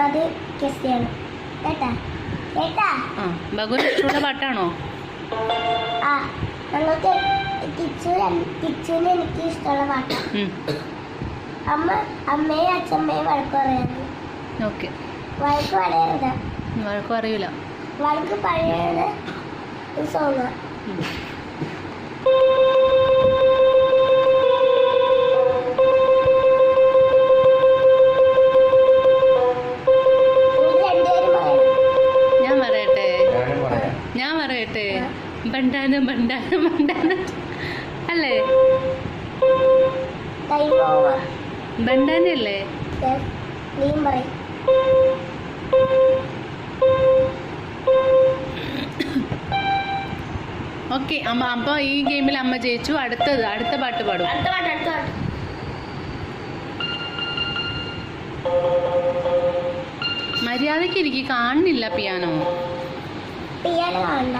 അത് കെസ്റ്റിയാണ് കേട്ടാ കേട്ടാ. ബഗുന് ഇഷ്ടമുള്ള പാട്ടാണോ? ആ ഞങ്ങൾക്ക് കിച്ചുവിന് എനിക്ക് ഇഷ്ടമുള്ള പാട്ടാണ്. അമ്മയും അച്ഛമ്മയും വഴക്ക് പറയാറ്. ഓക്കെ. വഴക്ക് പറയരുത്. വഴക്കും അറിയില്ല. വഴക്ക് പറയണ സോങ്. ഞാൻ പറയട്ടെ ബണ്ടാനം ബണ്ടാനം ബണ്ടാനം അല്ലേ? ബണ്ടാനല്ലേ? ഓക്കെ അമ്മ. അപ്പൊ ഈ ഗെയിമിൽ അമ്മ ജയിച്ചു. അടുത്ത പാട്ട് പാടും. മര്യാദക്ക് എനിക്ക് കാണുന്നില്ല പിയാനോ. കാണണ്ട.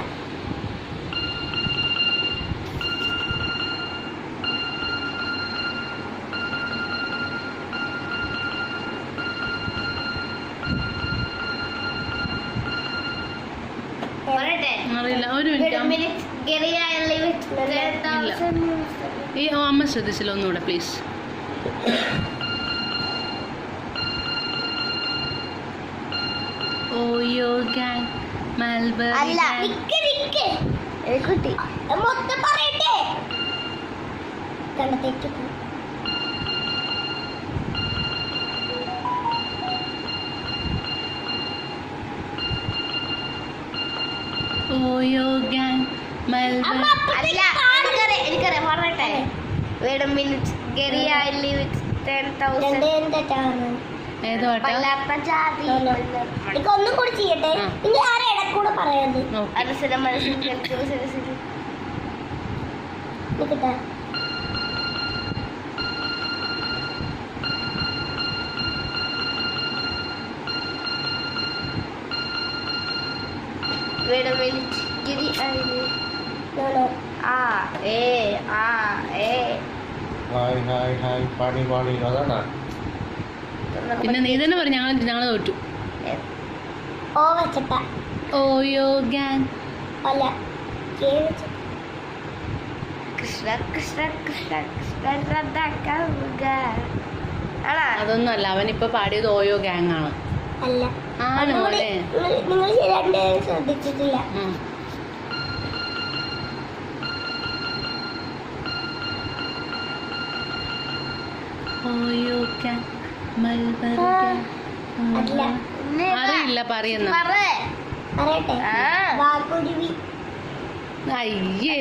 അറിയില്ല. ഒരു മിനിറ്റ്. ഈ അമ്മ ശ്രദ്ധിച്ചില്ല. ഒന്നുകൂടെ പ്ലീസ്. ഓയോ ഗാങ് മൽബറി ഓയോ ഗാങ് മൽബറി. എനിക്കറിയാം പറഞ്ഞിട്ടെ. Wait a minute. Gary, I live with 10,000. ഏതോ ഒന്നും കൂടി ചെയ്യട്ടെ. ഇനി ആരെ ഇടക്കൂടെ പറയാത്. Wait a minute. Giri, I live. No, no. Hi പാടി പാടി അതാണോ? പിന്നെ നീ തന്നെ പറഞ്ഞു. ഞങ്ങൾ തോറ്റു. ഓ വെച്ചിട്ട. ഓയോ ഗാങ് അല്ല കൃഷ്ണ കൃഷ്ണ കൃഷ്ണ കൃഷ്ണ. അതൊന്നും അല്ല. അവനിപ്പോ പാടിയത് ഓയോ ഗാങ് ആണ്. അല്ല. ആണോ? അല്ലേ? നിങ്ങൾ ശരിയായിട്ട് ശ്രദ്ധിച്ചിട്ടില്ല. ഓയോ ഗാങ് മൽബറി ഗാങ്. അറിയില്ല. പറയുന്ന പറയട്ടെ. വാക്കുരുവി. അയ്യേ